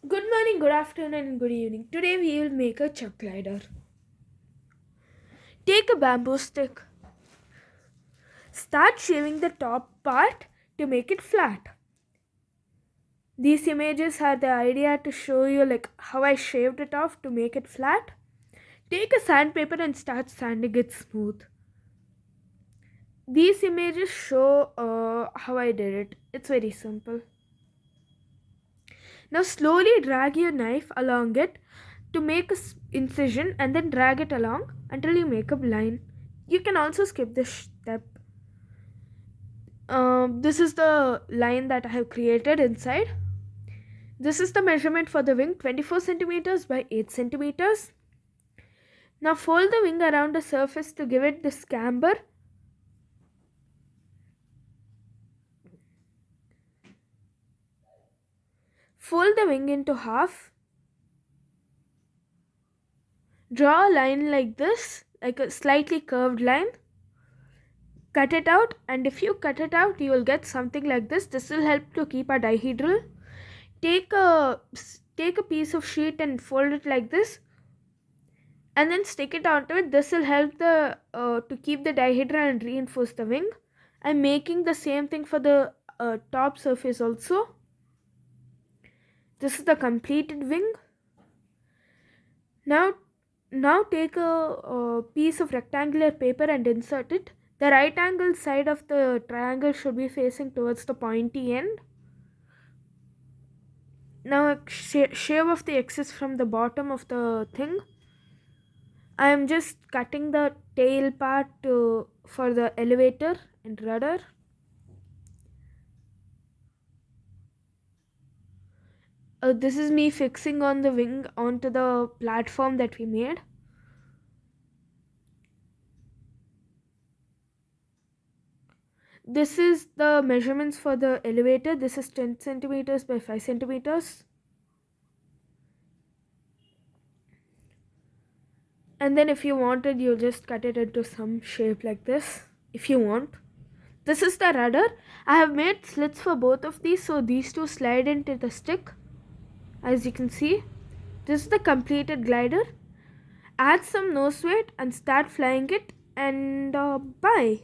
Good morning, good afternoon, and good evening. Today we will make a chuck glider. Take a bamboo stick. Start shaving the top part to make it flat. These images are the idea to show you like how I shaved it off to make it flat. Take a sandpaper and start sanding it smooth. These images show how I did it. It's very simple. Now slowly drag your knife along it to make a incision and then drag it along until you make a line. You can also skip this step. This is the line that I have created inside. This is the measurement for the wing, 24 centimeters by 8 centimeters. Now fold the wing around the surface to give it this camber. Fold the wing into half. Draw a line like this, like a slightly curved line. Cut it out, and if you cut it out you will get something like this will help to keep a dihedral. Take a piece of sheet and fold it like this and then stick it onto it. This will help the to keep the dihedral and reinforce the wing. I'm making the same thing for the top surface also. This is the completed wing. Now now take a piece of rectangular paper and insert it. The right angle side of the triangle should be facing towards the pointy end. Now shave off the excess from the bottom of the thing. I am just cutting the tail part for the elevator and rudder. This is me fixing on the wing onto the platform that we made. This is the measurements for the elevator. This is 10 centimeters by 5 centimeters. And then if you wanted, you'll just cut it into some shape like this if you want. This is the rudder. I have made slits for both of these so these two slide into the stick. As you can see, this is the completed glider. Add some nose weight and start flying it, and bye.